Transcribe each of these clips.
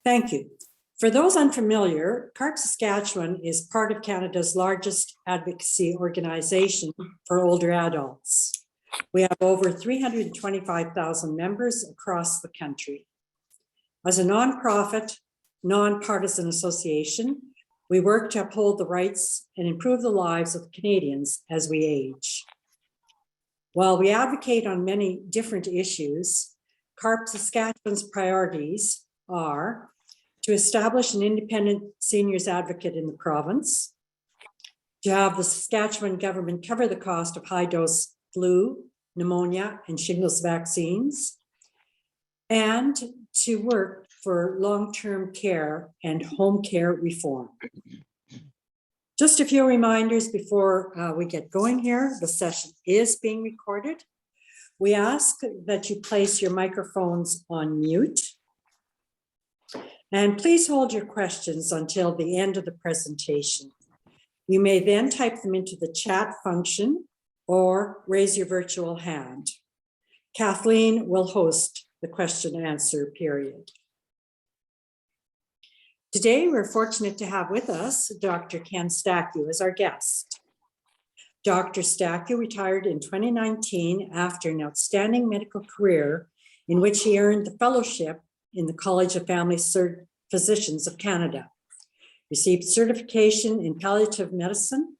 Thank you. For those unfamiliar, C.A.R.P Saskatchewan is part of Canada's largest advocacy organization for older adults. We have over 325,000 members across the country. As a nonprofit, nonpartisan association, we work to uphold the rights and improve the lives of Canadians as we age. While we advocate on many different issues, C.A.R.P Saskatchewan's priorities are to establish an independent seniors advocate in the province, to have the Saskatchewan government cover the cost of high-dose flu, pneumonia, and shingles vaccines, and to work for long-term care and home care reform. Just a few reminders before we get going here. The session is being recorded. We ask that you place your microphones on mute. And please hold your questions until the end of the presentation. You may then type them into the chat function or raise your virtual hand. Kathleen will host the question and answer period. Today, we're fortunate to have with us Dr. Ken Stacku as our guest. Dr. Stacku retired in 2019 after an outstanding medical career in which he earned the fellowship in the College of Family Physicians of Canada, received certification in palliative medicine,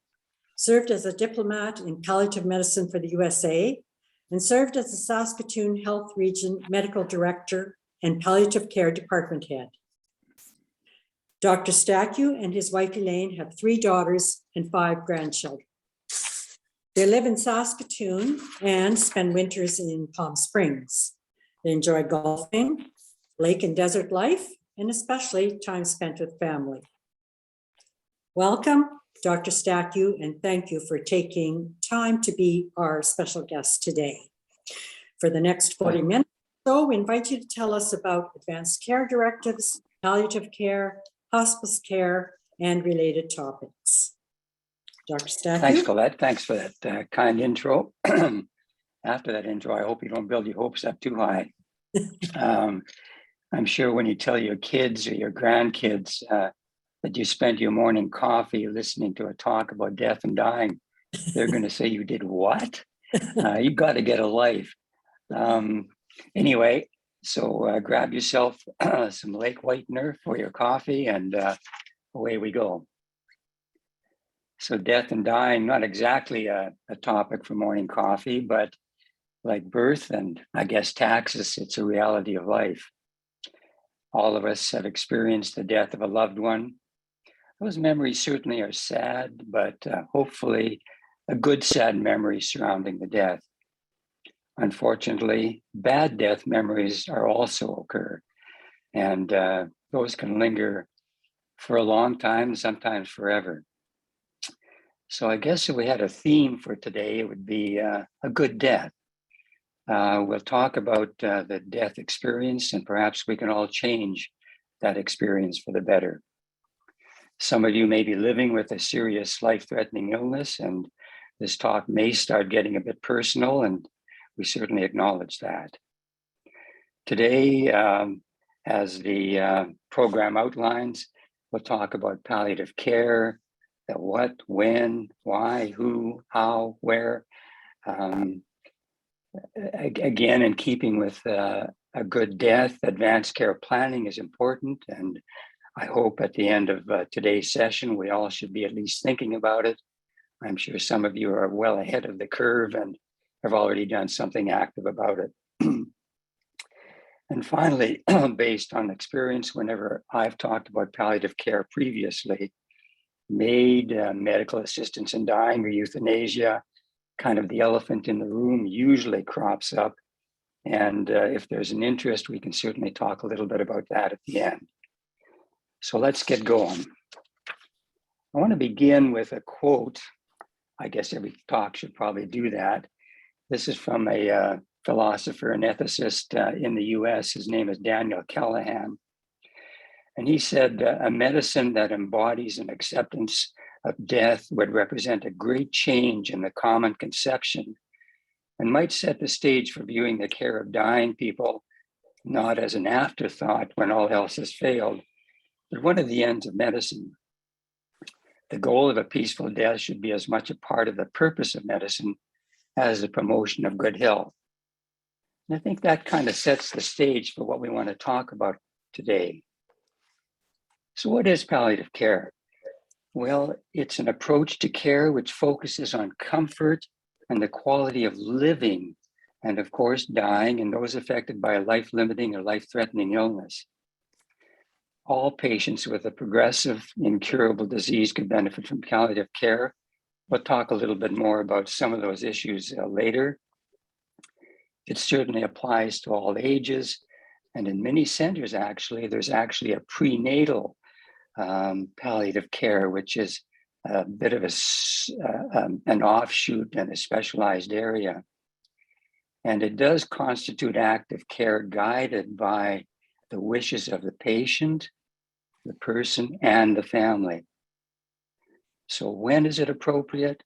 served as a diplomat in palliative medicine for the USA, and served as the Saskatoon Health Region Medical Director and Palliative Care Department Head. Dr. Stacku and his wife Elaine have 3 daughters and 5 grandchildren. They live in Saskatoon and spend winters in Palm Springs. They enjoy golfing, lake and desert life, and especially time spent with family. Welcome, Dr. Stacku, and thank you for taking time to be our special guest today. For the next 40 minutes or so, we invite you to tell us about advanced care directives, palliative care, hospice care, and related topics. Dr. Stacku. Thanks, Colette. Thanks for that kind intro. After that intro, I hope you don't build your hopes up too high. I'm sure when you tell your kids or your grandkids that you spent your morning coffee listening to a talk about death and dying, they're going to say, you did what? You got to get a life. Anyway, so grab yourself some Lake Whitener for your coffee and away we go. So death and dying, not exactly a topic for morning coffee, but like birth and I guess taxes, it's a reality of life. All of us have experienced the death of a loved one. Those memories certainly are sad, but hopefully a good sad memory surrounding the death. Unfortunately, bad death memories are also occur, and those can linger for a long time, sometimes forever. So I guess if we had a theme for today, it would be a good death. We'll talk about the death experience, and perhaps we can all change that experience for the better. Some of you may be living with a serious life-threatening illness, and this talk may start getting a bit personal, and we certainly acknowledge that. Today, as the program outlines, we'll talk about palliative care, the what, when, why, who, how, where. Again, in keeping with a good death, advanced care planning is important. And I hope at the end of today's session, we all should be at least thinking about it. I'm sure some of you are well ahead of the curve and have already done something active about it. And finally, based on experience, whenever I've talked about palliative care previously, MAID, medical assistance in dying, or euthanasia, kind of the elephant in the room usually crops up. And if there's an interest, we can certainly talk a little bit about that at the end. So let's get going. I want to begin with a quote. I guess every talk should probably do that. This is from a philosopher and ethicist in the US. His name is Daniel Callahan. And he said, a medicine that embodies an acceptance of death would represent a great change in the common conception and might set the stage for viewing the care of dying people not as an afterthought when all else has failed, but one of the ends of medicine. The goal of a peaceful death should be as much a part of the purpose of medicine as the promotion of good health. And I think that kind of sets the stage for what we want to talk about today. So what is palliative care? Well, it's an approach to care which focuses on comfort and the quality of living, and of course, dying, and those affected by a life-limiting or life-threatening illness. All patients with a progressive, incurable disease could benefit from palliative care. We'll talk a little bit more about some of those issues later. It certainly applies to all ages. And in many centers, actually, there's actually a prenatal palliative care, which is a bit of an offshoot and a specialized area. And it does constitute active care guided by the wishes of the patient, the person, and the family. So when is it appropriate?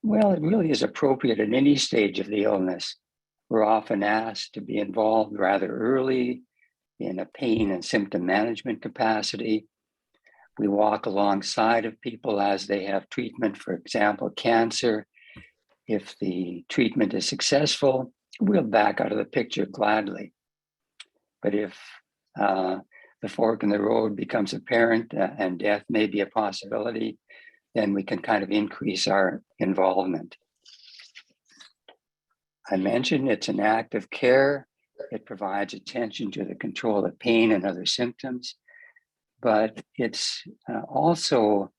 Well, it really is appropriate at any stage of the illness. We're often asked to be involved rather early in a pain and symptom management capacity. We walk alongside of people as they have treatment, for example, cancer. If the treatment is successful, we'll back out of the picture gladly. But if the fork in the road becomes apparent and death may be a possibility, then we can kind of increase our involvement. I mentioned it's an act of care. It provides attention to the control of pain and other symptoms, but it's also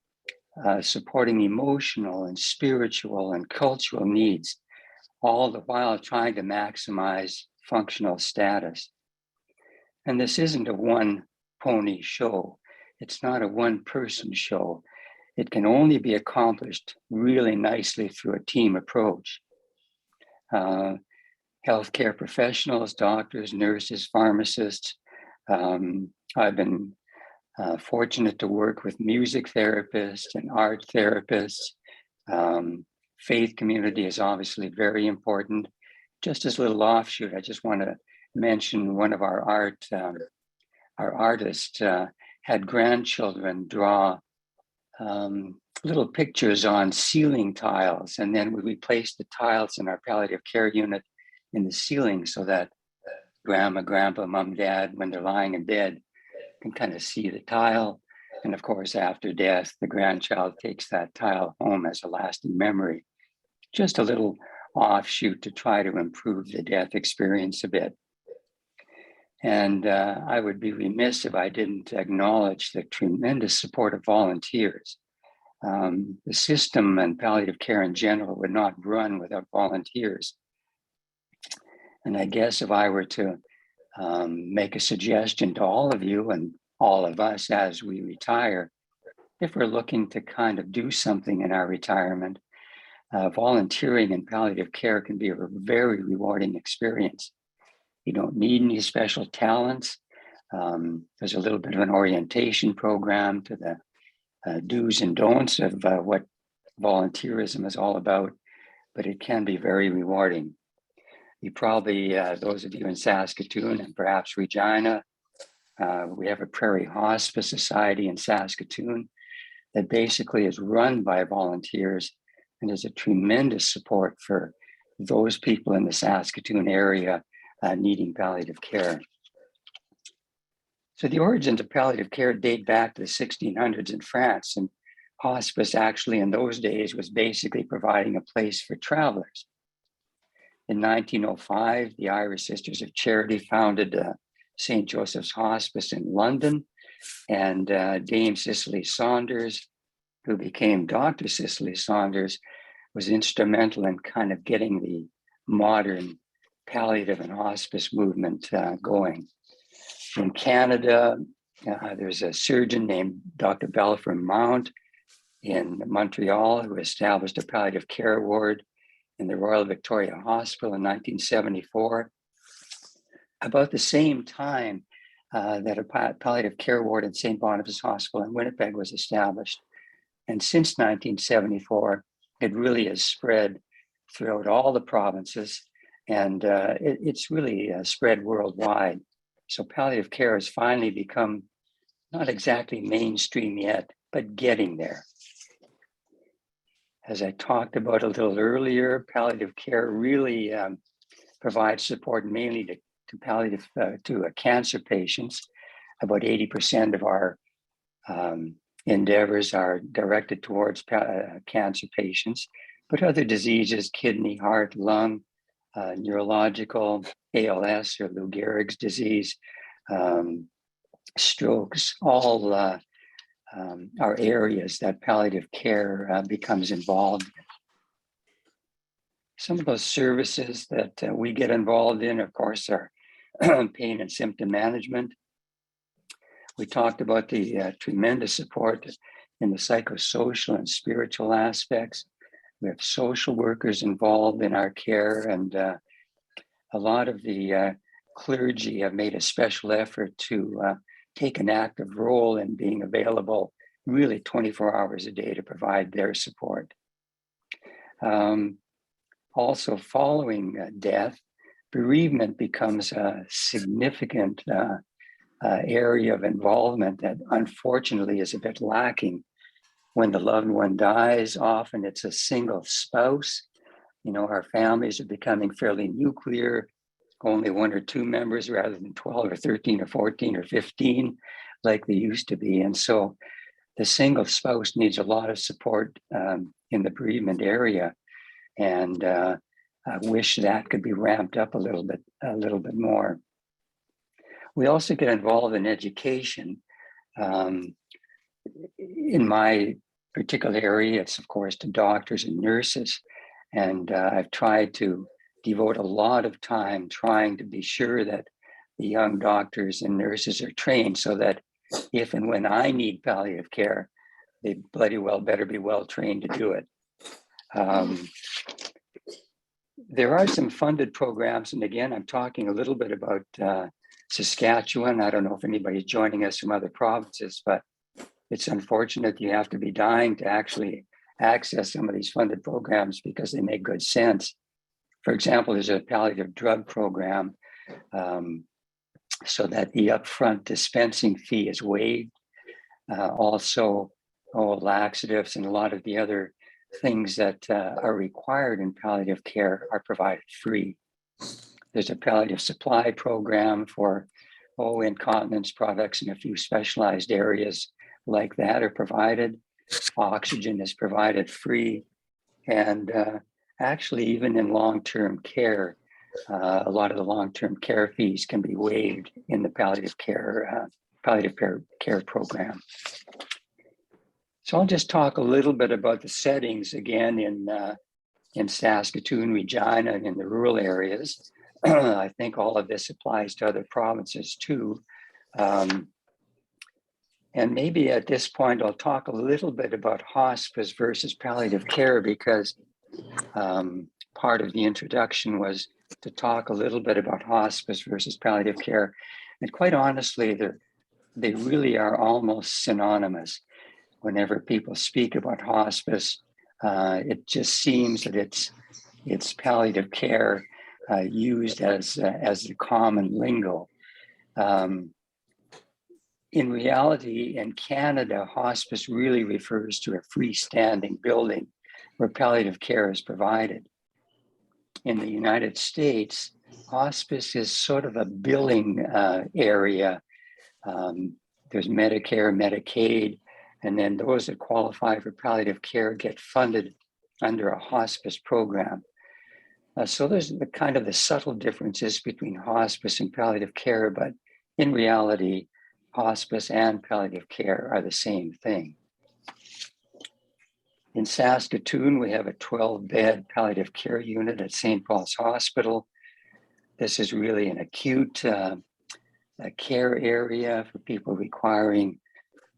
supporting emotional and spiritual and cultural needs, all the while trying to maximize functional status. And this isn't a one pony show. It's not a one person show. It can only be accomplished really nicely through a team approach. Healthcare professionals, doctors, nurses, pharmacists. I've been fortunate to work with music therapists and art therapists. Faith community is obviously very important. Just as a little offshoot, I just want to mention one of our artists had grandchildren draw little pictures on ceiling tiles, and then we placed the tiles in our palliative care unit in the ceiling so that grandma, grandpa, mom, dad, when they're lying in bed, can kind of see the tile. And of course, after death, the grandchild takes that tile home as a lasting memory. Just a little offshoot to try to improve the death experience a bit. And I would be remiss if I didn't acknowledge the tremendous support of volunteers. The system and palliative care in general would not run without volunteers. And I guess if I were to make a suggestion to all of you and all of us as we retire, if we're looking to kind of do something in our retirement, volunteering in palliative care can be a very rewarding experience. You don't need any special talents. There's a little bit of an orientation program to the do's and don'ts of what volunteerism is all about, but it can be very rewarding. You probably, those of you in Saskatoon and perhaps Regina, we have a Prairie Hospice Society in Saskatoon that basically is run by volunteers and is a tremendous support for those people in the Saskatoon area needing palliative care. So the origins of palliative care date back to the 1600s in France, and hospice actually in those days was basically providing a place for travelers. In 1905, the Irish Sisters of Charity founded St. Joseph's Hospice in London, and Dame Cicely Saunders, who became Dr. Cicely Saunders, was instrumental in kind of getting the modern palliative and hospice movement going. In Canada, there's a surgeon named Dr. Belfort Mount in Montreal who established a palliative care ward in the Royal Victoria Hospital in 1974. About the same time that a palliative care ward in St. Boniface Hospital in Winnipeg was established. And since 1974, it really has spread throughout all the provinces, and it's really spread worldwide. So palliative care has finally become not exactly mainstream yet, but getting there. As I talked about a little earlier, palliative care really provides support mainly to palliative to cancer patients. About 80% of our endeavors are directed towards cancer patients, but other diseases, kidney, heart, lung, neurological, ALS or Lou Gehrig's disease, strokes, all are areas that palliative care becomes involved in. Some of those services that we get involved in, of course, are pain and symptom management. We talked about the tremendous support in the psychosocial and spiritual aspects. We have social workers involved in our care, and a lot of the clergy have made a special effort to take an active role in being available really 24 hours a day to provide their support. Also, following death, bereavement becomes a significant area of involvement that unfortunately is a bit lacking. When the loved one dies, often it's a single spouse. You know, our families are becoming fairly nuclear, only one or two members rather than 12 or 13 or 14 or 15 like they used to be. And so the single spouse needs a lot of support in the bereavement area. And I wish that could be ramped up a little bit more. We also get involved in education. In my particular area, it's of course to doctors and nurses. And I've tried to devote a lot of time trying to be sure that the young doctors and nurses are trained so that if and when I need palliative care, they bloody well better be well trained to do it. There are some funded programs, and again, I'm talking a little bit about Saskatchewan. I don't know if anybody's joining us from other provinces, but it's unfortunate you have to be dying to actually access some of these funded programs because they make good sense. For example, there's a palliative drug program so that the upfront dispensing fee is waived. Also, laxatives and a lot of the other things that are required in palliative care are provided free. There's a palliative supply program for incontinence products and a few specialized areas like that are provided. Oxygen is provided free. And actually, even in long-term care, a lot of the long-term care fees can be waived in the palliative care program. So I'll just talk a little bit about the settings again in Saskatoon, Regina, and in the rural areas. I think all of this applies to other provinces too. And maybe at this point, I'll talk a little bit about hospice versus palliative care because part of the introduction was to talk a little bit about hospice versus palliative care. And quite honestly, they really are almost synonymous. Whenever people speak about hospice, it just seems that it's palliative care used as the common lingo. In reality, in Canada, hospice really refers to a freestanding building where palliative care is provided. In the United States, hospice is sort of a billing area. There's Medicare, Medicaid, and then those that qualify for palliative care get funded under a hospice program. So there's the kind of the subtle differences between hospice and palliative care, but in reality, hospice and palliative care are the same thing. In Saskatoon, we have a 12-bed palliative care unit at St. Paul's Hospital. This is really an acute care area for people requiring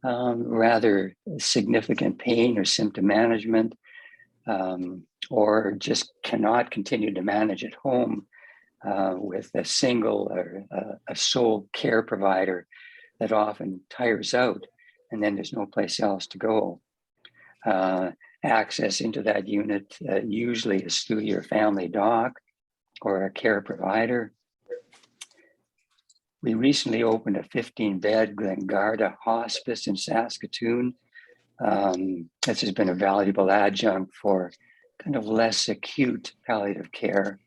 rather significant pain or symptom management, or just cannot continue to manage at home with a single or a sole care provider that often tires out, and then there's no place else to go. Access into that unit usually is through your family doc or a care provider. We recently opened a 15-bed Glengarda Hospice in Saskatoon. This has been a valuable adjunct for kind of less acute palliative care,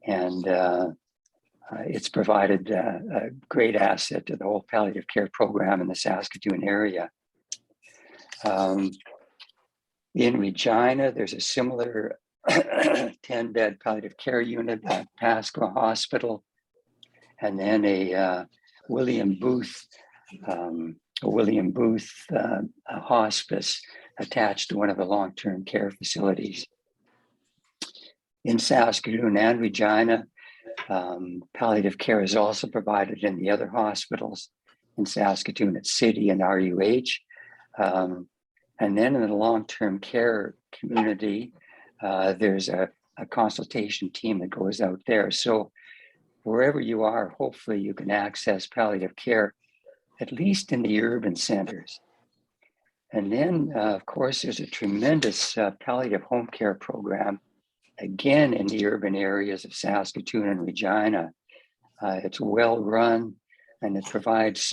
and it's provided a great asset to the whole palliative care program in the Saskatoon area. In Regina, there's a similar 10-bed palliative care unit at Pasqua Hospital, and then a William Booth hospice attached to one of the long-term care facilities. In Saskatoon and Regina, palliative care is also provided in the other hospitals. In Saskatoon, at City and RUH. And then in the long-term care community, there's a consultation team that goes out there. So wherever you are, hopefully you can access palliative care, at least in the urban centers. And then, of course, there's a tremendous palliative home care program, again, in the urban areas of Saskatoon and Regina. It's well run, and it provides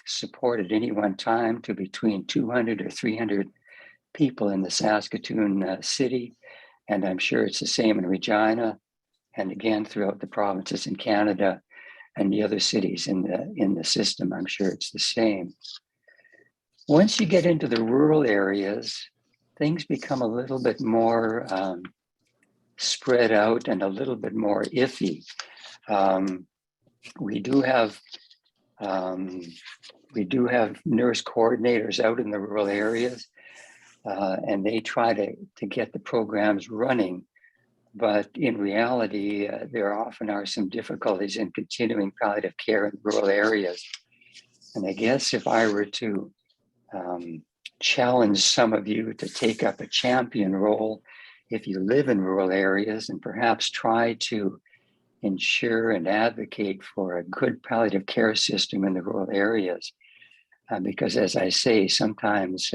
support at any one time to between 200 or 300 people in the Saskatoon city. And I'm sure it's the same in Regina, and again, throughout the provinces in Canada and the other cities in the system. I'm sure it's the same. Once you get into the rural areas, things become a little bit more spread out and a little bit more iffy. We do have nurse coordinators out in the rural areas, and they try to get the programs running. But in reality, there often are some difficulties in continuing palliative care in rural areas. And I guess if I were to challenge some of you to take up a champion role, if you live in rural areas, and perhaps try to ensure and advocate for a good palliative care system in the rural areas. Because as I say, sometimes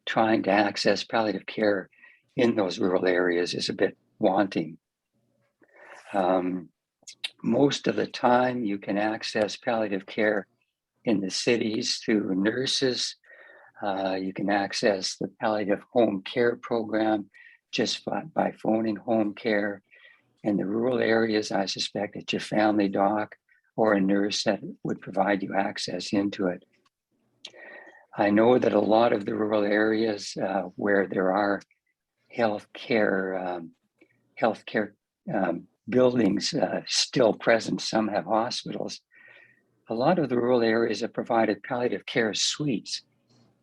trying to access palliative care in those rural areas is a bit wanting. Most of the time you can access palliative care in the cities through nurses. You can access the palliative home care program just by phoning home care. In the rural areas, I suspect it's your family doc or a nurse that would provide you access into it. I know that a lot of the rural areas where there are healthcare buildings still present, some have hospitals. A lot of the rural areas have provided palliative care suites.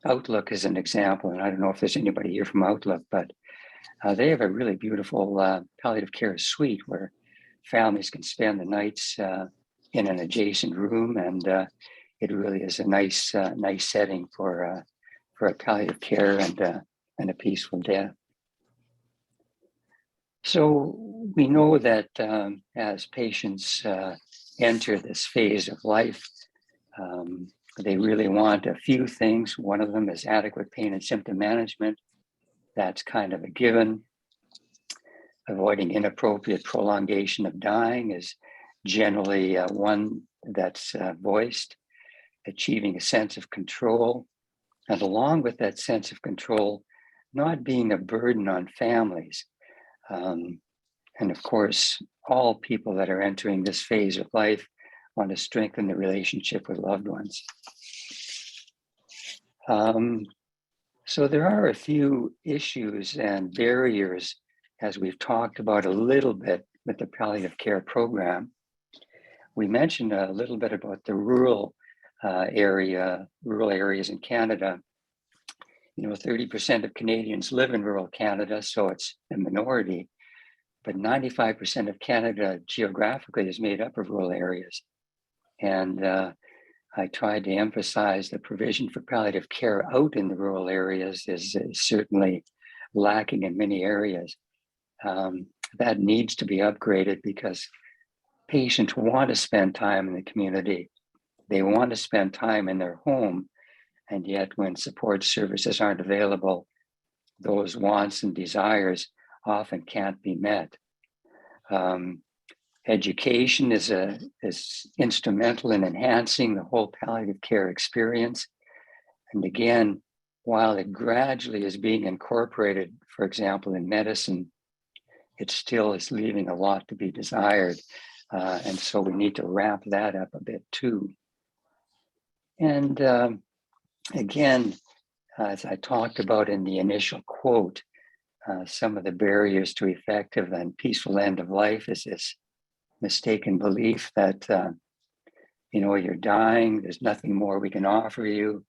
Outlook is an example, and I don't know if there's anybody here from Outlook, but they have a really beautiful palliative care suite where families can spend the nights in an adjacent room, and it really is a nice setting for a palliative care and a peaceful death. So we know that as patients enter this phase of life, they really want a few things. One of them is adequate pain and symptom management. That's kind of a given. Avoiding inappropriate prolongation of dying is generally one that's voiced. Achieving a sense of control, and along with that sense of control, not being a burden on families. And of course, all people that are entering this phase of life want to strengthen the relationship with loved ones. So there are a few issues and barriers, as we've talked about a little bit with the palliative care program. We mentioned a little bit about the rural areas in Canada. 30% of Canadians live in rural Canada, so it's a minority, but 95% of Canada geographically is made up of rural areas. And I tried to emphasize the provision for palliative care out in the rural areas is certainly lacking in many areas. That needs to be upgraded because patients want to spend time in the community. They want to spend time in their home. And yet when support services aren't available, those wants and desires often can't be met. Education is instrumental in enhancing the whole palliative care experience. And again, while it gradually is being incorporated, for example, in medicine, it still is leaving a lot to be desired. And so we need to ramp that up a bit too. And again, as I talked about in the initial quote, some of the barriers to effective and peaceful end of life is this mistaken belief that, you're dying, there's nothing more we can offer you.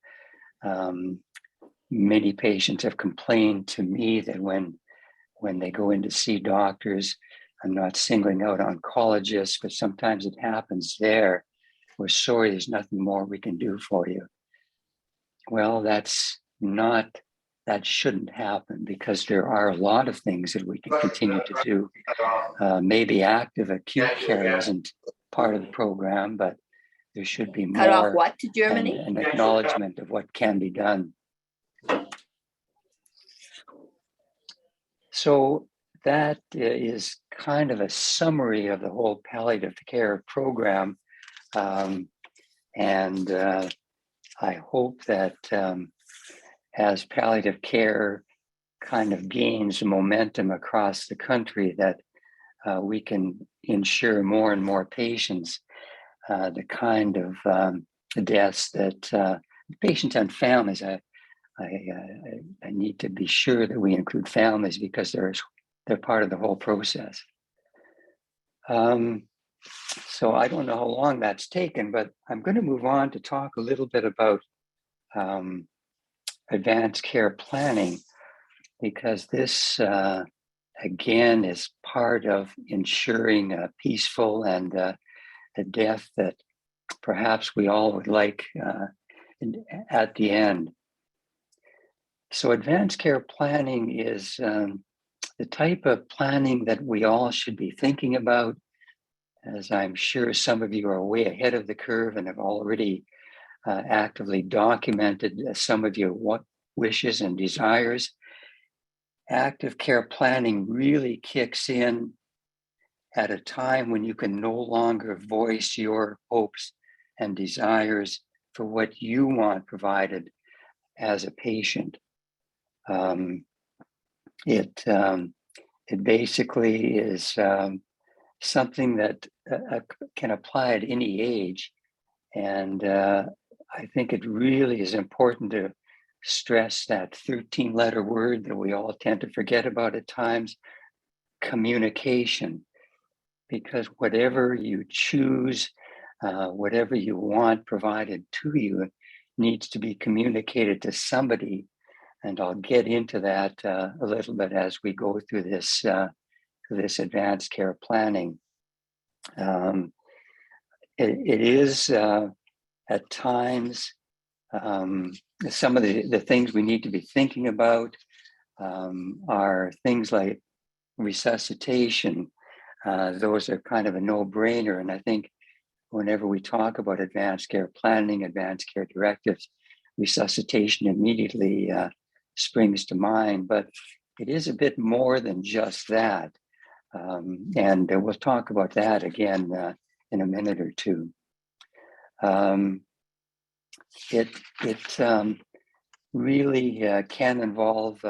Many patients have complained to me that when they go in to see doctors, I'm not singling out oncologists, but sometimes it happens there. We're sorry, there's nothing more we can do for you. Well, that shouldn't happen, because there are a lot of things that we can continue to do. Maybe active acute care isn't part of the program, but there should be Cut off more what to Germany? an acknowledgement of what can be done. So that is kind of a summary of the whole palliative care program. And I hope that as palliative care kind of gains momentum across the country, that we can ensure more and more patients the kind of deaths that patients and families. I need to be sure that we include families, because they're part of the whole process. So I don't know how long that's taken, but I'm going to move on to talk a little bit about advanced care planning, because this, again, is part of ensuring a peaceful and a death that perhaps we all would like at the end. So advanced care planning is the type of planning that we all should be thinking about, as I'm sure some of you are way ahead of the curve and have already actively documented some of your wishes and desires. Active care planning really kicks in at a time when you can no longer voice your hopes and desires for what you want provided as a patient. It basically is something that can apply at any age. And I think it really is important to stress that 13-letter word that we all tend to forget about at times, communication. Because whatever you choose, whatever you want provided to you, needs to be communicated to somebody. And I'll get into that a little bit as we go through this advanced care planning. It is at times some of the things we need to be thinking about are things like resuscitation. Those are kind of a no-brainer, and I think whenever we talk about advanced care planning, advanced care directives, resuscitation immediately springs to mind, but it is a bit more than just that. And we'll talk about that again in a minute or two. It really can involve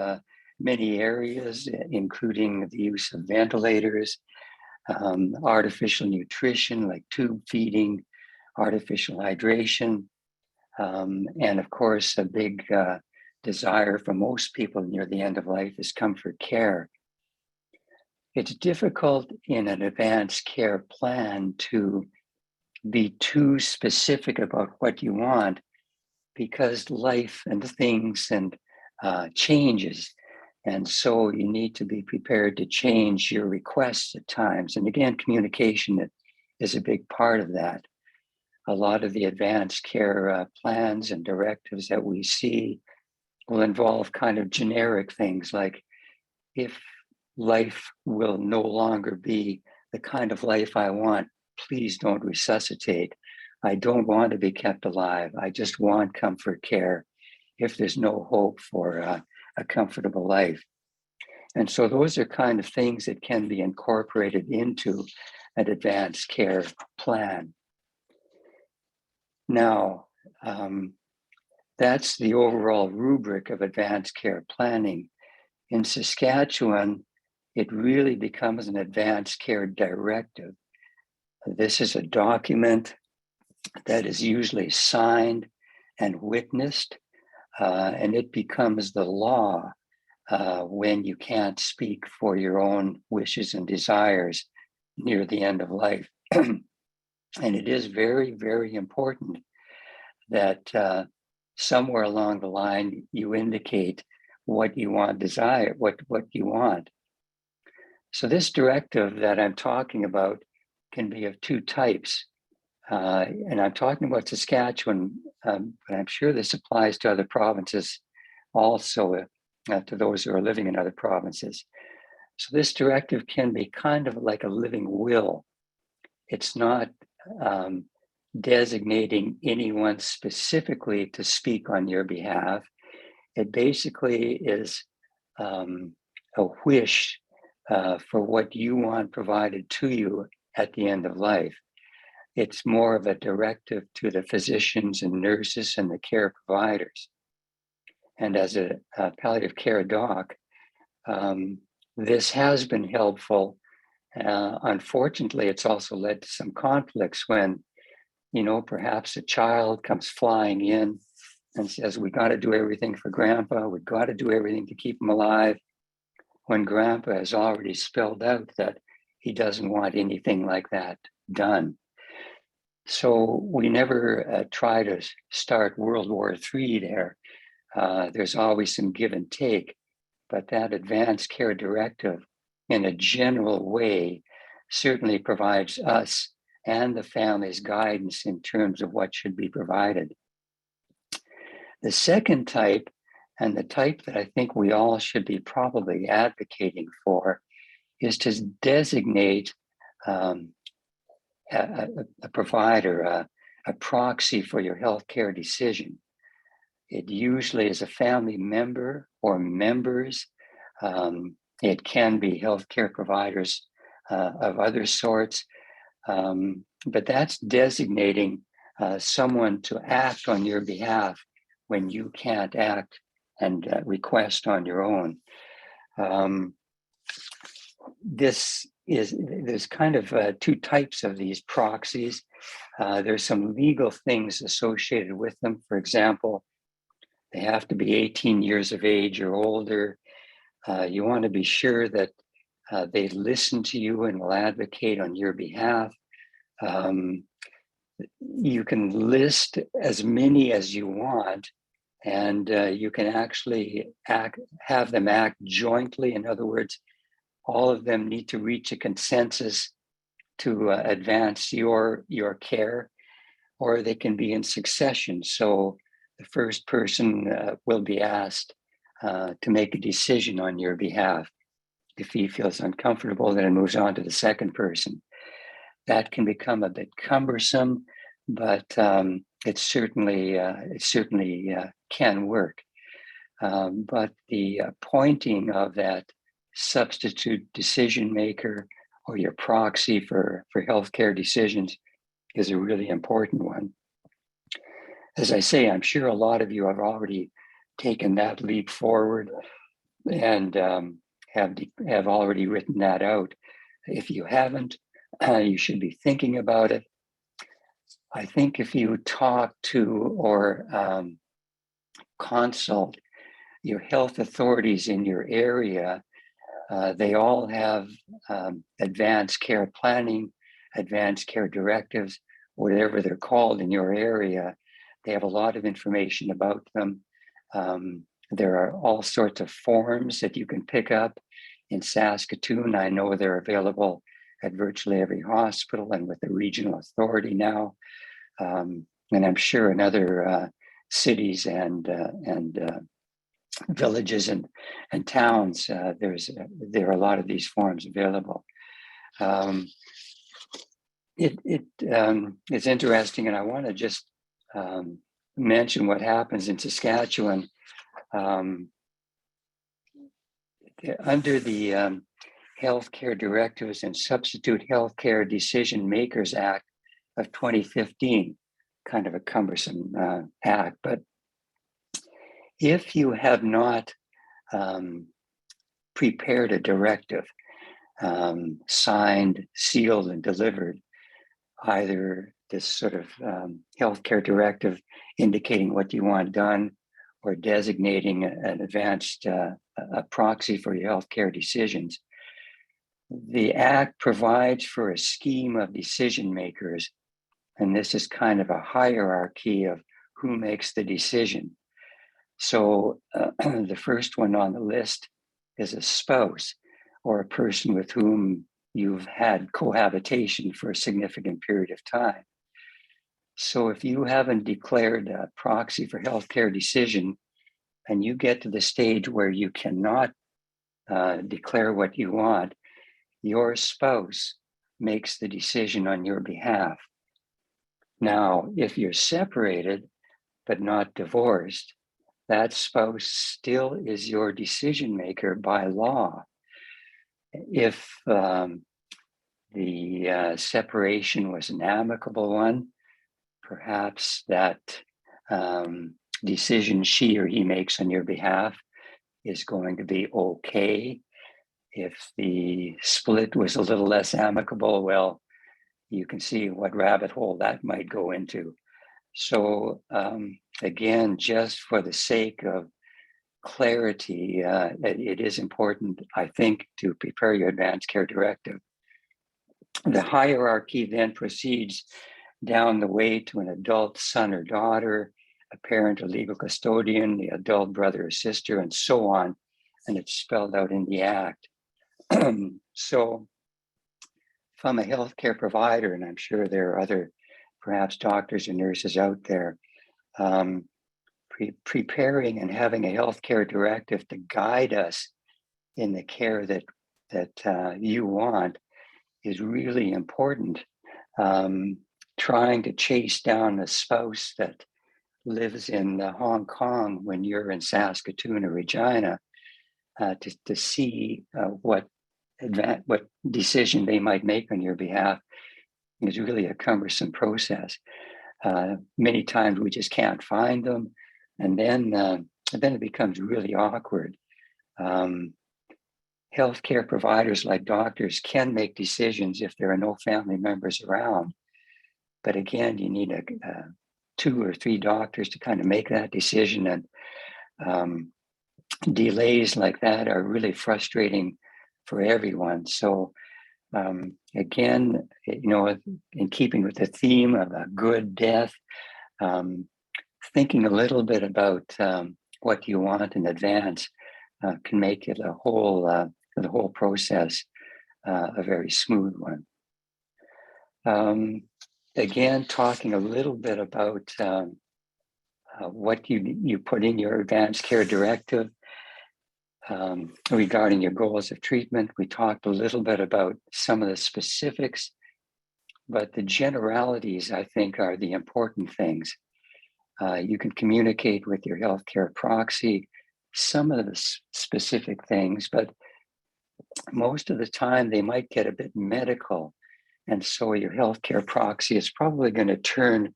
many areas, including the use of ventilators, artificial nutrition like tube feeding, artificial hydration, and of course, a big desire for most people near the end of life is comfort care. It's difficult in an advanced care plan to be too specific about what you want, because life and things and changes. And so you need to be prepared to change your requests at times. And again, communication is a big part of that. A lot of the advanced care plans and directives that we see will involve kind of generic things like, if life will no longer be the kind of life I want, please don't resuscitate. I don't want to be kept alive. I just want comfort care if there's no hope for a comfortable life. And so those are kind of things that can be incorporated into an advanced care plan. Now, that's the overall rubric of advanced care planning. In Saskatchewan, it really becomes an advanced care directive. This is a document that is usually signed and witnessed, and it becomes the law when you can't speak for your own wishes and desires near the end of life. And it is very, very important that somewhere along the line you indicate what you want, what you want. So this directive that I'm talking about can be of two types. And I'm talking about Saskatchewan, but I'm sure this applies to other provinces also, to those who are living in other provinces. So this directive can be kind of like a living will. It's not designating anyone specifically to speak on your behalf. It basically is a wish for what you want provided to you at the end of life. It's more of a directive to the physicians and nurses and the care providers. And as a palliative care doc, this has been helpful. Unfortunately, it's also led to some conflicts when, perhaps a child comes flying in and says, we got to do everything for grandpa. We got to do everything to keep him alive. When grandpa has already spelled out that he doesn't want anything like that done. So we never try to start World War III there. There's always some give and take, but that advanced care directive in a general way certainly provides us and the families guidance in terms of what should be provided. The second type, and the type that I think we all should be probably advocating for, is to designate a provider, a proxy for your healthcare decision. It usually is a family member or members. It can be healthcare providers of other sorts, but that's designating someone to act on your behalf when you can't act and request on your own. There's kind of two types of these proxies. There's some legal things associated with them. For example, they have to be 18 years of age or older. You want to be sure that they listen to you and will advocate on your behalf. You can list as many as you want, and you can actually have them act jointly. In other words, all of them need to reach a consensus to advance your care, or they can be in succession. So the first person will be asked to make a decision on your behalf. If he feels uncomfortable, then it moves on to the second person. That can become a bit cumbersome, but it certainly can work. But the appointing of that substitute decision maker or your proxy for healthcare decisions is a really important one. As I say, I'm sure a lot of you have already taken that leap forward and have already written that out. If you haven't, you should be thinking about it. I think if you talk to or consult your health authorities in your area, they all have advanced care planning, advanced care directives, whatever they're called in your area. They have a lot of information about them. There are all sorts of forms that you can pick up in Saskatoon. I know they're available at virtually every hospital and with the regional authority now. And I'm sure in other cities and villages and towns, there are a lot of these forms available. It's interesting, and I want to just mention what happens in Saskatchewan. Under the Healthcare Directives and Substitute Healthcare Decision Makers Act of 2015, kind of a cumbersome act. But if you have not prepared a directive, signed, sealed, and delivered, either this sort of healthcare directive indicating what you want done or designating an advanced a proxy for your healthcare decisions, the Act provides for a scheme of decision makers, and this is kind of a hierarchy of who makes the decision. So the first one on the list is a spouse or a person with whom you've had cohabitation for a significant period of time. So if you haven't declared a proxy for healthcare decision and you get to the stage where you cannot declare what you want, your spouse makes the decision on your behalf. Now, if you're separated but not divorced, that spouse still is your decision maker by law. If the separation was an amicable one, perhaps that decision she or he makes on your behalf is going to be okay. If the split was a little less amicable, well, you can see what rabbit hole that might go into. So again, just for the sake of clarity, it is important, I think, to prepare your advanced care directive. The hierarchy then proceeds down the way to an adult son or daughter, a parent or legal custodian, the adult brother or sister, and so on. And it's spelled out in the Act. So if I'm a healthcare provider, and I'm sure there are other perhaps doctors and nurses out there, preparing and having a healthcare directive to guide us in the care that you want is really important. Trying to chase down a spouse that lives in Hong Kong when you're in Saskatoon or Regina to see what decision they might make on your behalf is really a cumbersome process. Many times we just can't find them, and then it becomes really awkward. Healthcare providers like doctors can make decisions if there are no family members around. But again, you need 2 or 3 doctors to kind of make that decision. And delays like that are really frustrating for everyone. So again, in keeping with the theme of a good death, thinking a little bit about what you want in advance can make it the whole process a very smooth one. Again, talking a little bit about what you put in your advanced care directive regarding your goals of treatment. We talked a little bit about some of the specifics, but the generalities, I think, are the important things. You can communicate with your healthcare proxy some of the specific things, but most of the time they might get a bit medical. And so your healthcare proxy is probably going to turn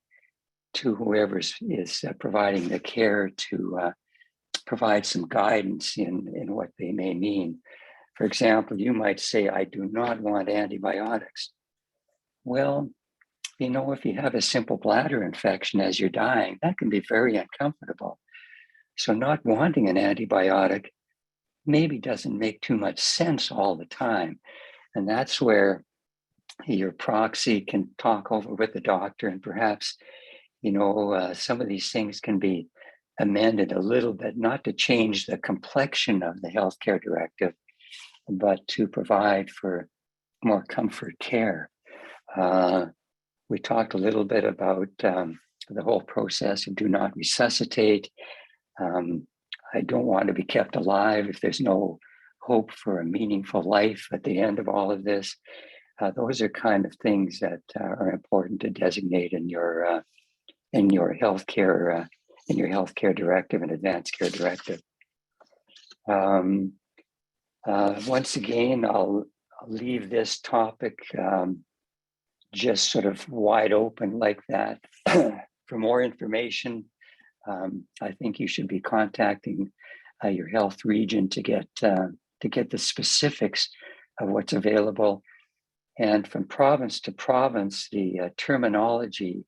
to whoever is providing the care to provide some guidance in what they may mean. For example, you might say, I do not want antibiotics. Well, if you have a simple bladder infection as you're dying, that can be very uncomfortable. So not wanting an antibiotic maybe doesn't make too much sense all the time. And that's where your proxy can talk over with the doctor, and perhaps, some of these things can be amended a little bit, not to change the complexion of the healthcare directive, but to provide for more comfort care. We talked a little bit about the whole process of do not resuscitate. I don't want to be kept alive if there's no hope for a meaningful life at the end of all of this. Those are kind of things that are important to designate in your healthcare directive and advanced care directive. Once again, I'll leave this topic just sort of wide open like that. For more information, I think you should be contacting your health region to get the specifics of what's available. And from province to province, the terminology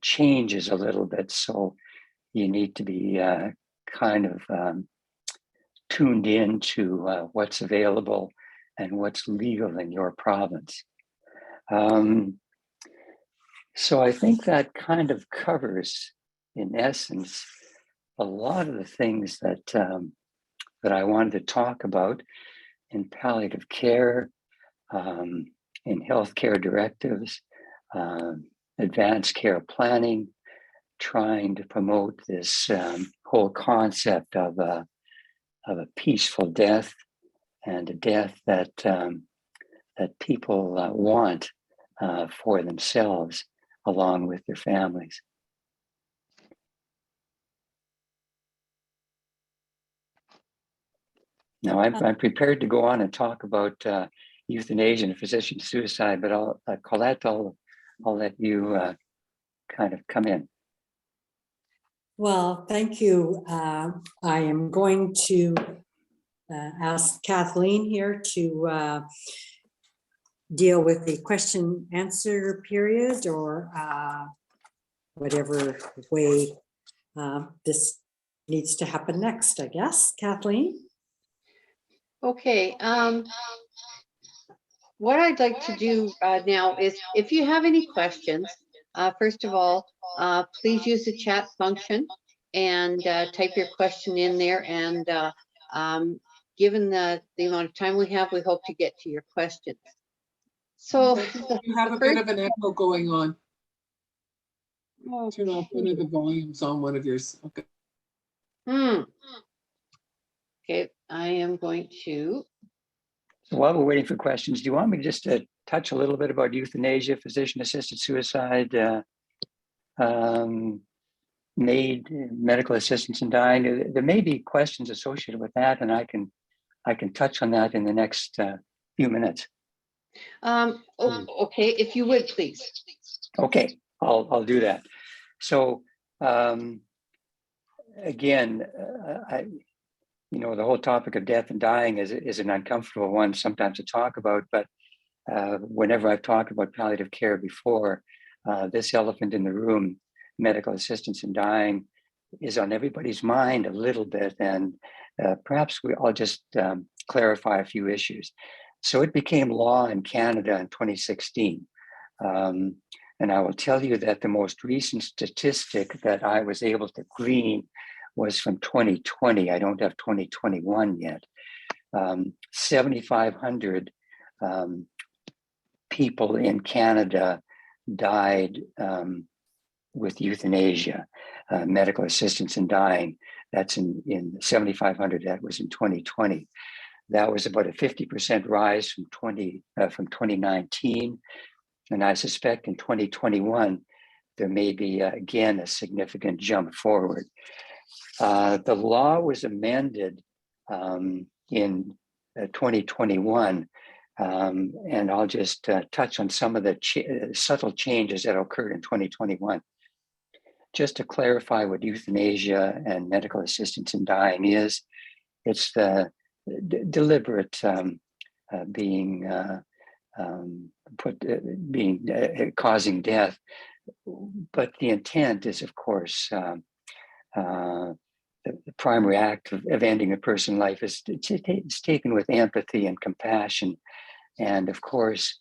changes a little bit. So you need to be kind of tuned in to what's available and what's legal in your province. So I think that kind of covers, in essence, a lot of the things that that I wanted to talk about in palliative care, in healthcare directives, advanced care planning, trying to promote this whole concept of a peaceful death, and a death that that people want for themselves, along with their families. Now, I'm prepared to go on and talk about euthanasia and physician suicide, but Colette, I'll let you kind of come in. Well, thank you. I am going to ask Kathleen here to deal with the question answer period, or whatever way this needs to happen next, I guess. Kathleen? Okay. What I'd like to do now is, if you have any questions, first of all, please use the chat function and type your question in there. And given the amount of time we have, we hope to get to your questions. So you have a bit of an echo going on. Turn off one of the volumes on one of yours. Okay. Okay, I am going to. So while we're waiting for questions, do you want me just to touch a little bit about euthanasia, physician-assisted suicide, medical assistance in dying? There may be questions associated with that, and I can touch on that in the next few minutes. Okay, if you would, please. Okay, I'll do that. So again, the whole topic of death and dying is an uncomfortable one sometimes to talk about, but whenever I've talked about palliative care before, this elephant in the room, medical assistance in dying, is on everybody's mind a little bit, and perhaps I'll just clarify a few issues. So it became law in Canada in 2016. And I will tell you that the most recent statistic that I was able to glean was from 2020. I don't have 2021 yet. 7,500 people in Canada died with euthanasia, medical assistance in dying. That's in 7,500. That was in 2020. That was about a 50% rise from 2019. And I suspect in 2021, there may be, again, a significant jump forward. The law was amended in 2021, and I'll just touch on some of the subtle changes that occurred in 2021. Just to clarify what euthanasia and medical assistance in dying is, it's the deliberate causing death, but the intent is, of course, the primary act of ending a person's life is taken with empathy and compassion, and of course,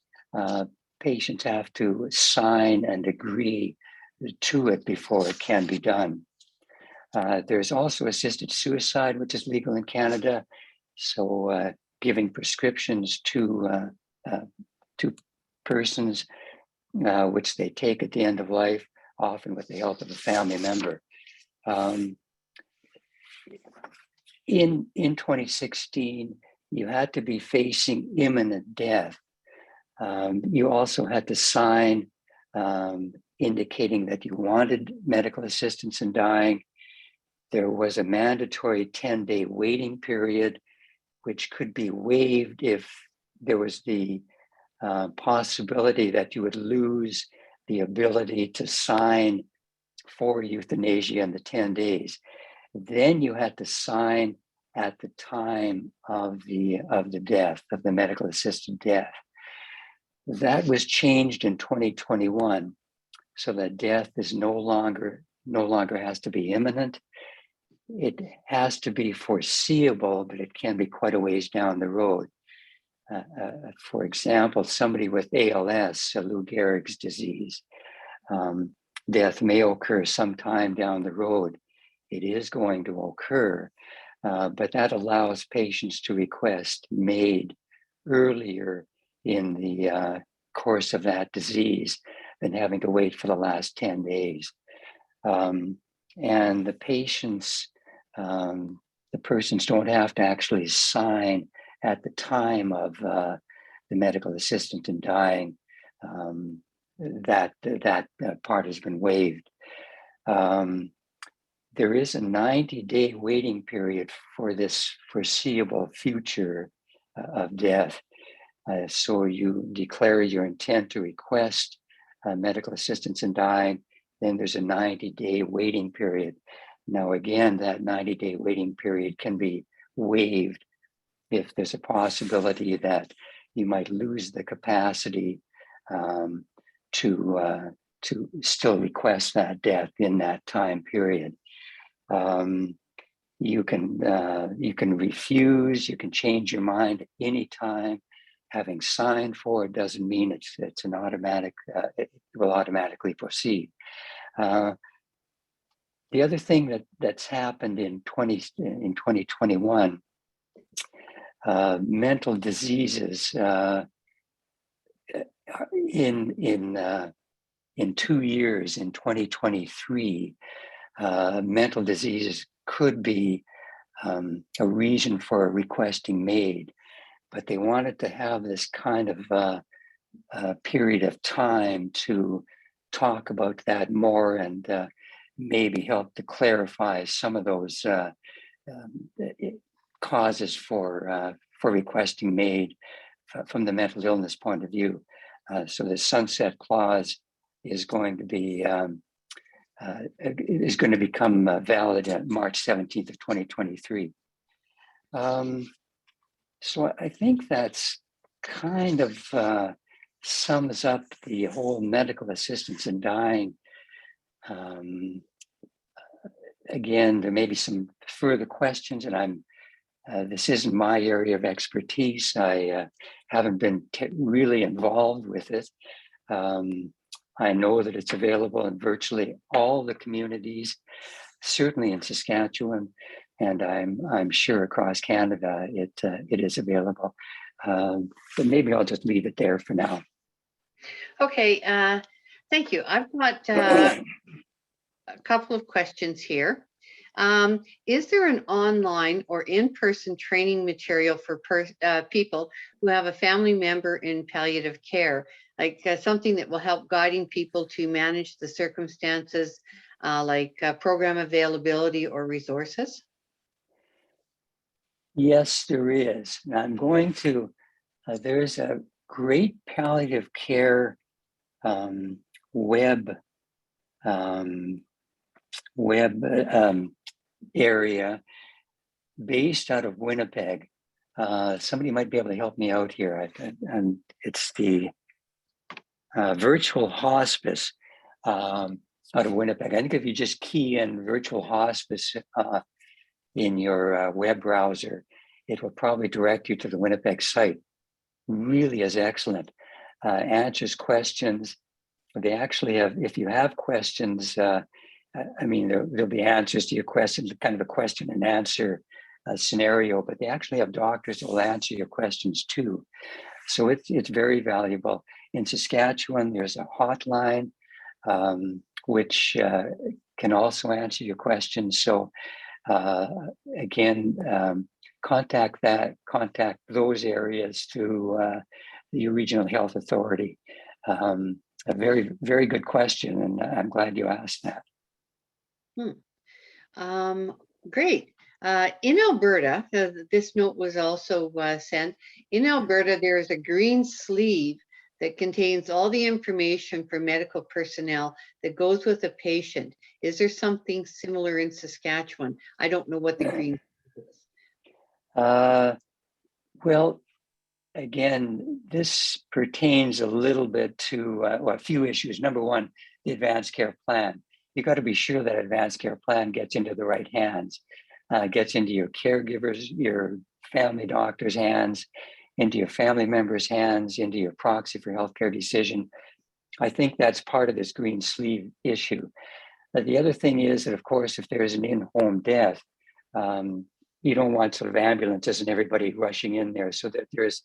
patients have to sign and agree to it before it can be done. There's also assisted suicide, which is legal in Canada. So giving prescriptions to persons, which they take at the end of life, often with the help of a family member. In 2016, you had to be facing imminent death. You also had to sign indicating that you wanted medical assistance in dying. There was a mandatory 10-day waiting period, which could be waived if there was the possibility that you would lose the ability to sign for euthanasia in the 10 days. Then you had to sign at the time of the death, of the medical assisted death. That was changed in 2021, so that death is no longer has to be imminent. It has to be foreseeable, but it can be quite a ways down the road. For example, somebody with ALS, Lou Gehrig's disease, death may occur sometime down the road. It is going to occur, but that allows patients to request MAID earlier in the course of that disease than having to wait for the last 10 days. And the persons don't have to actually sign at the time of the medical assistant in dying. That part has been waived. There is a 90-day waiting period for this foreseeable future of death. So you declare your intent to request medical assistance in dying, then there's a 90-day waiting period. Now, again, that 90-day waiting period can be waived if there's a possibility that you might lose the capacity to still request that death in that time period. You can refuse, you can change your mind at any time. Having signed for it doesn't mean it's an automatic, it will automatically proceed. The other thing that's happened in 2021, mental diseases in 2 years, in 2023, mental diseases could be a reason for requesting MAID, but they wanted to have this kind of period of time to talk about that more and maybe help to clarify some of those causes for requesting MAID from the mental illness point of view. So the sunset clause is going to be become valid at March 17th of 2023. So I think that's kind of sums up the whole medical assistance in dying. Again, there may be some further questions, and this isn't my area of expertise. I haven't been really involved with it. I know that it's available in virtually all the communities, certainly in Saskatchewan, and I'm sure across Canada it is available. But maybe I'll just leave it there for now. Okay, thank you. I've got a couple of questions here. Is there an online or in-person training material for people who have a family member in palliative care, like something that will help guiding people to manage the circumstances, like program availability or resources? Yes, there is. And I'm going to, there's a great palliative care web area based out of Winnipeg. Somebody might be able to help me out here. And it's the virtual hospice out of Winnipeg. I think if you just key in virtual hospice in your web browser, it will probably direct you to the Winnipeg site. Really is excellent. Answers questions. They actually have, if you have questions, I mean, there'll be answers to your questions, kind of a question and answer scenario, but they actually have doctors that will answer your questions too. So it's very valuable. In Saskatchewan, there's a hotline which can also answer your questions. So again, contact those areas through the regional health authority. A very, very good question, and I'm glad you asked that. Great. In Alberta, this note was also sent. In Alberta, there is a green sleeve that contains all the information for medical personnel that goes with a patient. Is there something similar in Saskatchewan? I don't know what the green sleeve is. Well, again, this pertains a little bit to well, a few issues. Number one, the advanced care plan. You got to be sure that advanced care plan gets into the right hands, gets into your caregivers, your family doctor's hands, into your family members' hands, into your proxy for healthcare decision. I think that's part of this green sleeve issue. The other thing is that, of course, if there's an in-home death, you don't want sort of ambulances and everybody rushing in there, so that there's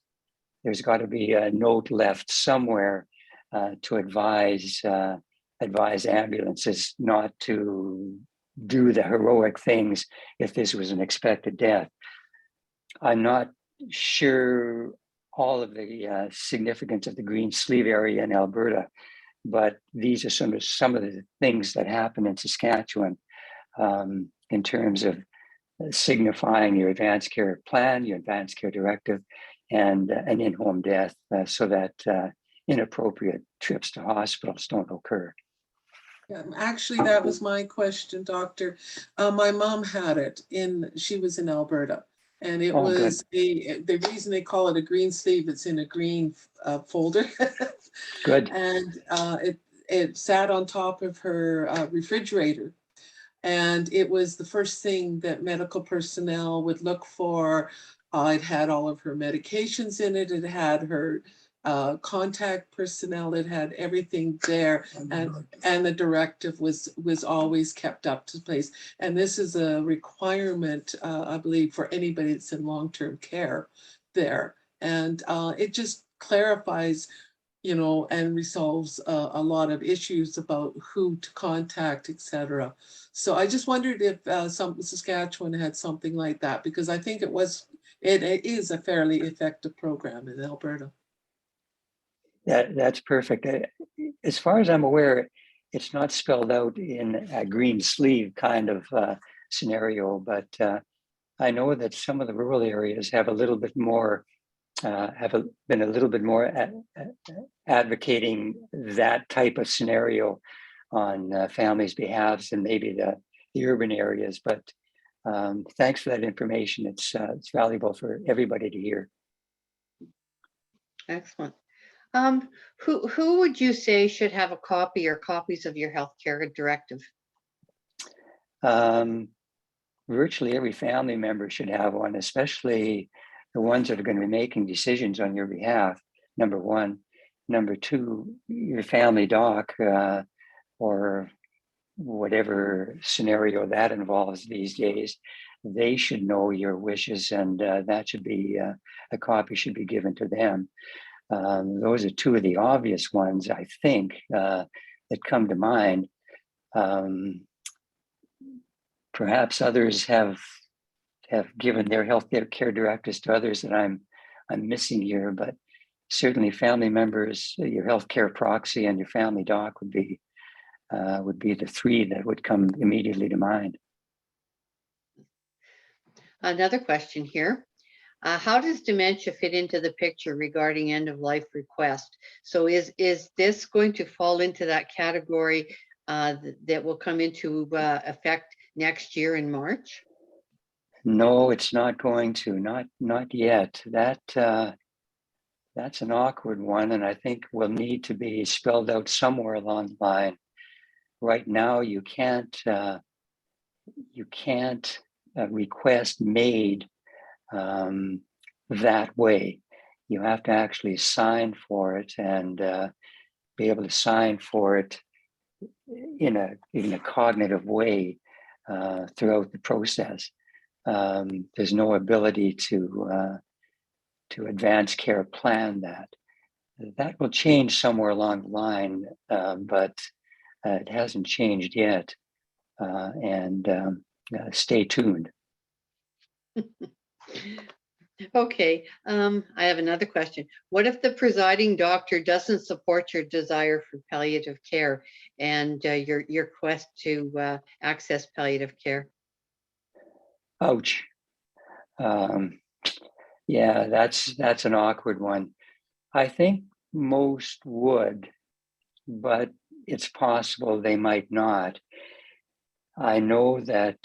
got to be a note left somewhere to advise ambulances not to do the heroic things if this was an expected death. I'm not sure all of the significance of the green sleeve area in Alberta, but these are some of the things that happen in Saskatchewan in terms of signifying your advanced care plan, your advanced care directive, and an in-home death so that inappropriate trips to hospitals don't occur. Yeah, actually, that was my question, doctor. My mom had it she was in Alberta, and it was the reason they call it a green sleeve, it's in a green folder. Good. And it sat on top of her refrigerator. And it was the first thing that medical personnel would look for. It had all of her medications in it. It had her contact personnel. It had everything there. And the directive was always kept up to place. And this is a requirement, I believe, for anybody that's in long-term care there. And it just clarifies, and resolves a lot of issues about who to contact, etc. So I just wondered if Saskatchewan had something like that, because I think it is a fairly effective program in Alberta. That's perfect. As far as I'm aware, it's not spelled out in a green sleeve kind of scenario, but I know that some of the rural areas have a little bit more been a little bit more advocating that type of scenario on families' behalves than maybe the urban areas. But thanks for that information. It's valuable for everybody to hear. Excellent. Who would you say should have a copy or copies of your healthcare directive? Virtually every family member should have one, especially the ones that are going to be making decisions on your behalf, number one. Number two, your family doc or whatever scenario that involves these days, they should know your wishes, and that should be a copy should be given to them. Those are two of the obvious ones, I think, that come to mind. Perhaps others have given their health care directives to others that I'm missing here, but certainly family members, your healthcare proxy, and your family doc would be the three that would come immediately to mind. Another question here. How does dementia fit into the picture regarding end of life request? So is this going to fall into that category that will come into effect next year in March? No, it's not going to. Not yet. That's an awkward one, and I think will need to be spelled out somewhere along the line. Right now, you can't request made that way. You have to actually sign for it and be able to sign for it in a cognitive way throughout the process. There's no ability to advance care plan that. That will change somewhere along the line, but it hasn't changed yet. And stay tuned. Okay, I have another question. What if the presiding doctor doesn't support your desire for palliative care and your quest to access palliative care? Ouch. Yeah, that's an awkward one. I think most would, but it's possible they might not. I know that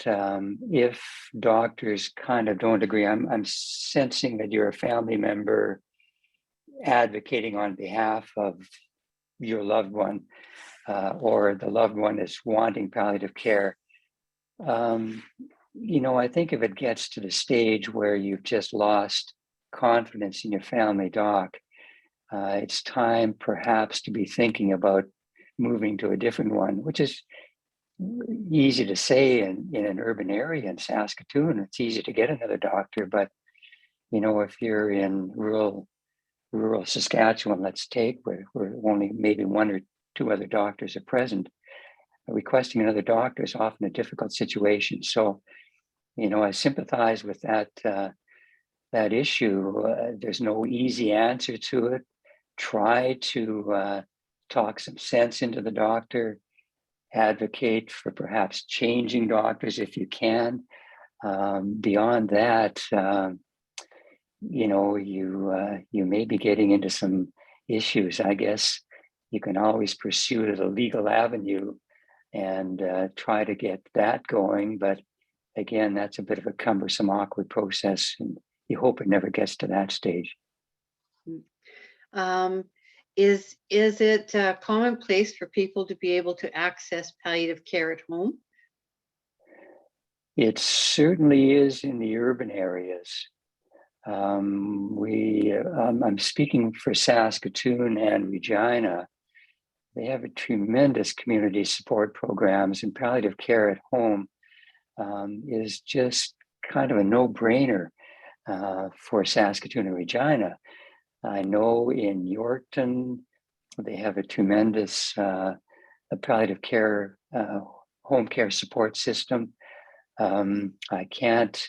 if doctors kind of don't agree, I'm sensing that you're a family member advocating on behalf of your loved one, or the loved one is wanting palliative care. I think if it gets to the stage where you've just lost confidence in your family doc, it's time perhaps to be thinking about moving to a different one, which is easy to say in an urban area in Saskatoon. It's easy to get another doctor, but if you're in rural Saskatchewan, let's take where only maybe one or two other doctors are present, requesting another doctor is often a difficult situation. So, I sympathize with that issue. There's no easy answer to it. Try to talk some sense into the doctor. Advocate for perhaps changing doctors if you can. Beyond that, you may be getting into some issues. I guess you can always pursue the legal avenue and try to get that going. But again, that's a bit of a cumbersome, awkward process, and you hope it never gets to that stage. Is it commonplace for people to be able to access palliative care at home? It certainly is in the urban areas. I'm speaking for Saskatoon and Regina. They have a tremendous community support programs, and palliative care at home is just kind of a no-brainer for Saskatoon and Regina. I know in Yorkton, they have a tremendous palliative care home care support system. I can't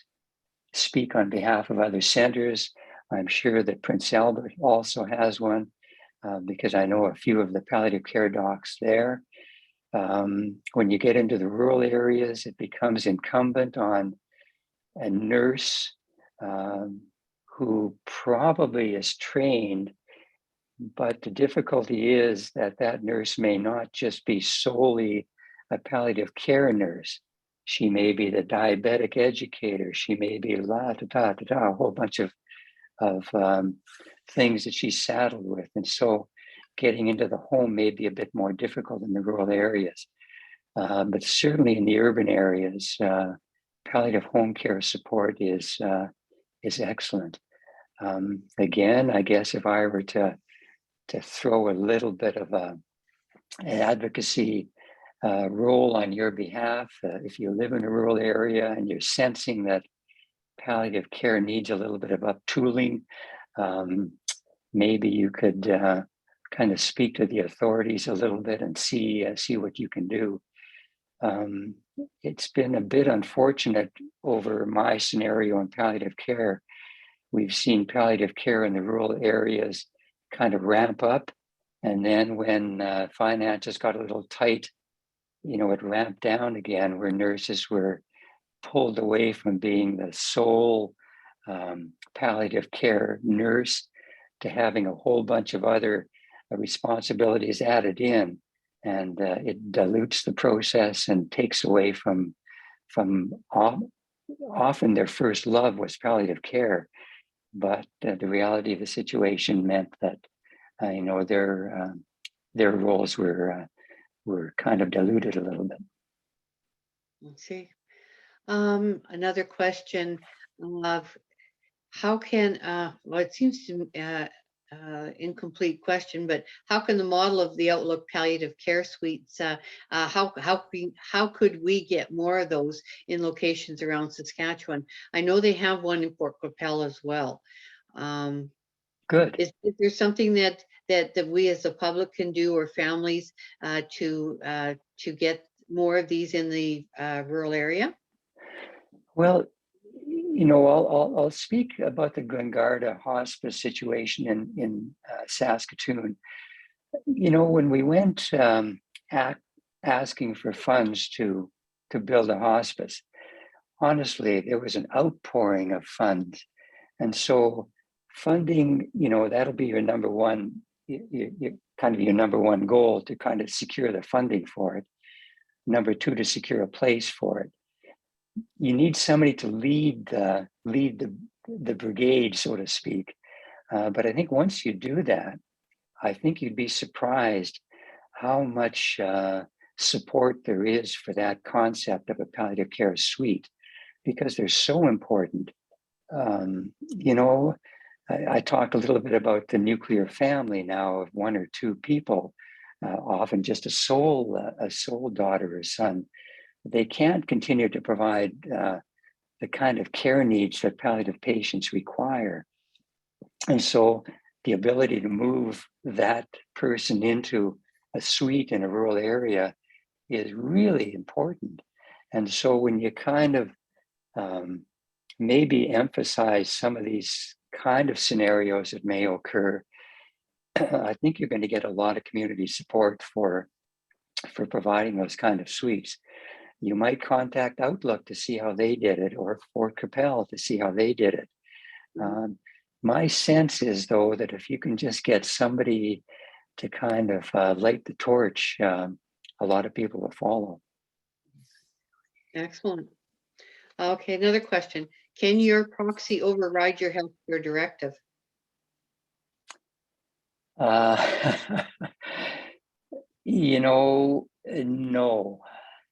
speak on behalf of other centers. I'm sure that Prince Albert also has one because I know a few of the palliative care docs there. When you get into the rural areas, it becomes incumbent on a nurse who probably is trained, but the difficulty is that that nurse may not just be solely a palliative care nurse. She may be the diabetic educator. She may be a whole bunch of things that she's saddled with. And so getting into the home may be a bit more difficult in the rural areas. But certainly in the urban areas, palliative home care support is excellent. Again, I guess if I were to throw a little bit of an advocacy role on your behalf, if you live in a rural area and you're sensing that palliative care needs a little bit of up-tooling, maybe you could kind of speak to the authorities a little bit and see what you can do. It's been a bit unfortunate over my scenario in palliative care. We've seen palliative care in the rural areas kind of ramp up. And then when finances got a little tight, it ramped down again, where nurses were pulled away from being the sole palliative care nurse to having a whole bunch of other responsibilities added in. And it dilutes the process and takes away from often their first love was palliative care. But the reality of the situation meant that their roles were kind of diluted a little bit. Let's see. Another question of how can, well, it seems to incomplete question, but how can the model of the Outlook palliative care suites, how could we get more of those in locations around Saskatchewan? I know they have one in Port Coquitlam as well. Good. Is there something that we as the public can do, or families, to get more of these in the rural area? Well, I'll speak about the Glengarda Hospice situation in Saskatoon. When we went asking for funds to build a hospice, honestly, there was an outpouring of funds. And so funding, that'll be your number one, kind of your number one goal, to kind of secure the funding for it. Number two, to secure a place for it. You need somebody to lead the brigade, so to speak. But I think once you do that, I think you'd be surprised how much support there is for that concept of a palliative care suite, because they're so important. I talk a little bit about the nuclear family now of one or two people, often just a sole daughter or son. They can't continue to provide the kind of care needs that palliative patients require. And so the ability to move that person into a suite in a rural area is really important. And so when you kind of maybe emphasize some of these kind of scenarios that may occur, I think you're going to get a lot of community support for providing those kind of suites. You might contact Outlook to see how they did it, or Fort Capel to see how they did it. My sense is, though, that if you can just get somebody to kind of light the torch, a lot of people will follow. Excellent. Okay, another question. Can your proxy override your healthcare directive?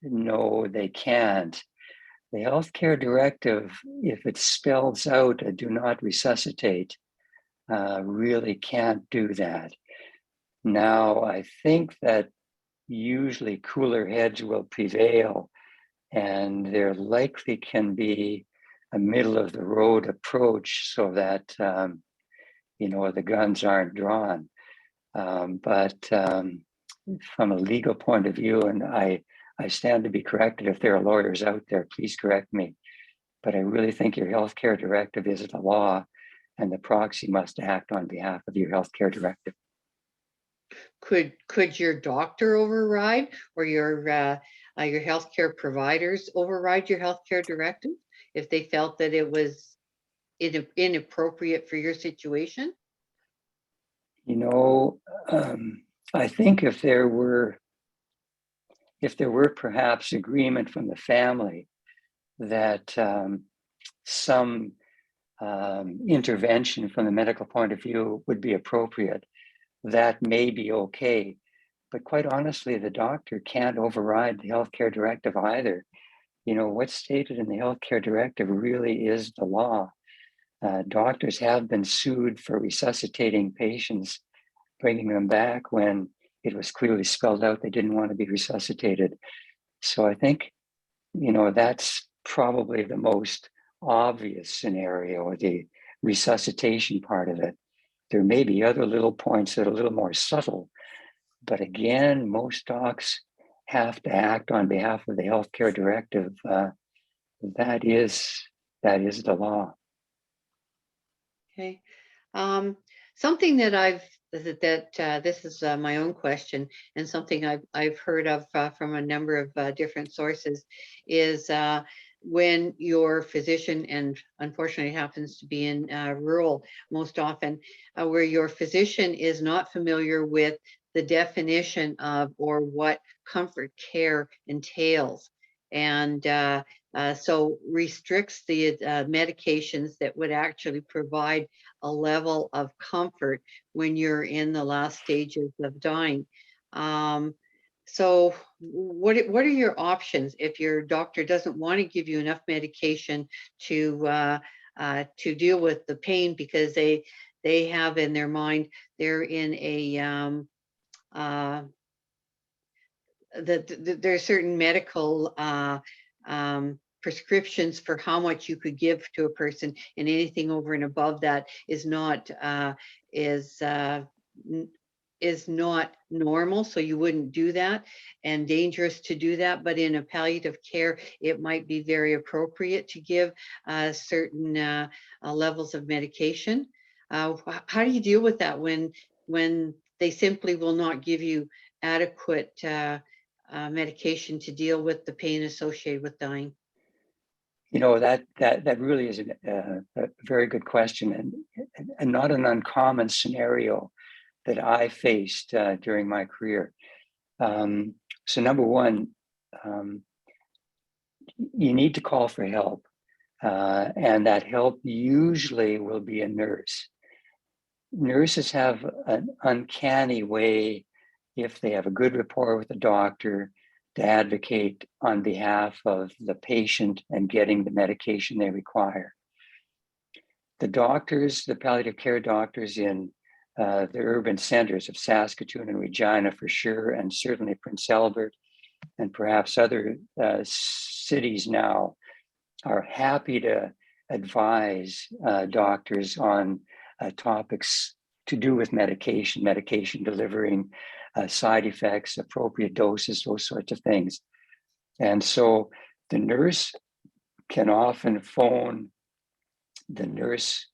No, they can't. The healthcare directive, if it spells out a do not resuscitate, really can't do that. Now, I think that usually cooler heads will prevail, and there likely can be a middle of the road approach so that, the guns aren't drawn. But from a legal point of view, and I stand to be corrected if there are lawyers out there, please correct me. But I really think your healthcare directive is the law, and the proxy must act on behalf of your healthcare directive. Could your doctor override, or your healthcare providers override your healthcare directive if they felt that it was inappropriate for your situation? I think if there were perhaps agreement from the family that some intervention from the medical point of view would be appropriate, that may be okay. But quite honestly, the doctor can't override the healthcare directive either. What's stated in the healthcare directive really is the law. Doctors have been sued for resuscitating patients, bringing them back when it was clearly spelled out they didn't want to be resuscitated. So I think, that's probably the most obvious scenario, the resuscitation part of it. There may be other little points that are a little more subtle, but again, most docs have to act on behalf of the healthcare directive. That is the law. Okay. Something that this is my own question, and something I've heard of from a number of different sources, is when your physician, and unfortunately it happens to be in rural most often, where your physician is not familiar with the definition of or what comfort care entails, and so restricts the medications that would actually provide a level of comfort when you're in the last stages of dying. So what are your options if your doctor doesn't want to give you enough medication to deal with the pain, because they have in their mind they're in a there are certain medical prescriptions for how much you could give to a person, and anything over and above that is not normal, so you wouldn't do that, and dangerous to do that. But in a palliative care, it might be very appropriate to give certain levels of medication. How do you deal with that when they simply will not give you adequate medication to deal with the pain associated with dying? You know, that really is a very good question, and not an uncommon scenario that I faced during my career. So number one, you need to call for help, and that help usually will be a nurse. Nurses have an uncanny way, if they have a good rapport with the doctor, to advocate on behalf of the patient and getting the medication they require. The doctors, the palliative care doctors in the urban centers of Saskatoon and Regina for sure, and certainly Prince Albert and perhaps other cities now, are happy to advise doctors on topics to do with medication delivering, side effects, appropriate doses, those sorts of things. And so the nurse can often phone the nurse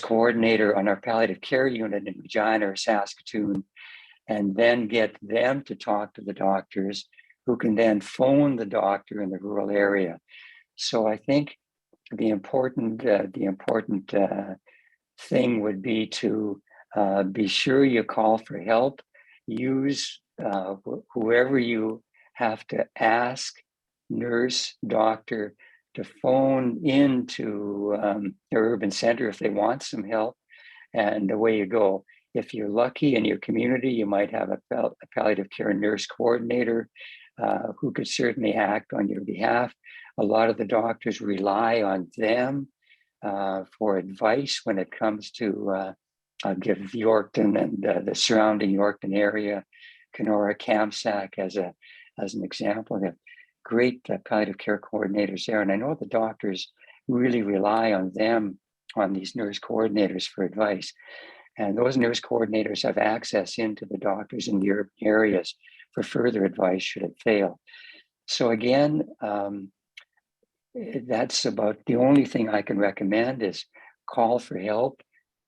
coordinator on our palliative care unit in Regina or Saskatoon, and then get them to talk to the doctors, who can then phone the doctor in the rural area. So I think the important thing would be to be sure you call for help. Use whoever you have to ask, nurse, doctor, to phone into the urban center if they want some help, and away you go. If you're lucky in your community, you might have a palliative care nurse coordinator who could certainly act on your behalf. A lot of the doctors rely on them for advice when it comes to, I'll give Yorkton and the surrounding Yorkton area, Kenora, Kamsack as an example. They have great palliative care coordinators there. And I know the doctors really rely on them, on these nurse coordinators, for advice. And those nurse coordinators have access into the doctors in the urban areas for further advice should it fail. So again, that's about the only thing I can recommend is call for help.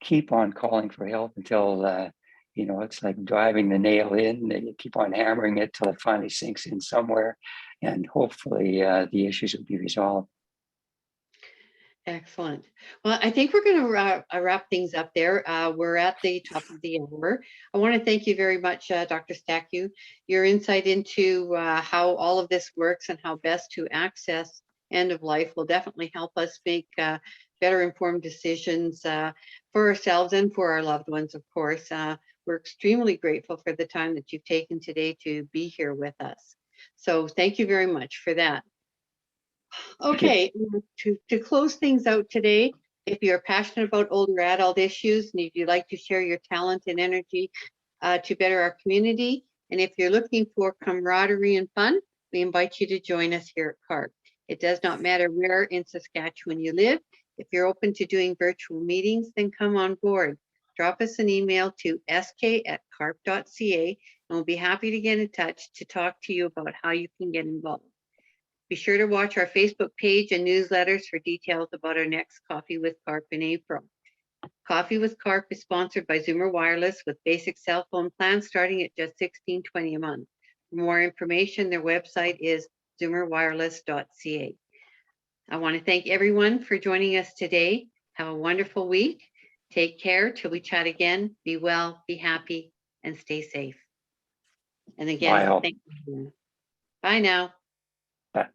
Keep on calling for help until, it's like driving the nail in. You keep on hammering it till it finally sinks in somewhere, and hopefully the issues will be resolved. Excellent. Well, I think we're going to wrap things up there. We're at the top of the hour. I want to thank you very much, Dr. Stacku. Your insight into how all of this works and how best to access end of life will definitely help us make better informed decisions for ourselves and for our loved ones, of course. We're extremely grateful for the time that you've taken today to be here with us. So thank you very much for that. Okay, to close things out today, if you're passionate about older adult issues and if you'd like to share your talent and energy to better our community, and if you're looking for camaraderie and fun, we invite you to join us here at C.A.R.P. It does not matter where in Saskatchewan you live. If you're open to doing virtual meetings, then come on board. Drop us an email to sk@carp.ca, and we'll be happy to get in touch to talk to you about how you can get involved. Be sure to watch our Facebook page and newsletters for details about our next Coffee with C.A.R.P in April. Coffee with C.A.R.P is sponsored by Zoomer Wireless with basic cell phone plans starting at just $16.20 a month. For more information, their website is zoomerwireless.ca. I want to thank everyone for joining us today. Have a wonderful week. Take care till we chat again. Be well, be happy, and stay safe. And again, thank you. Bye now. Bye.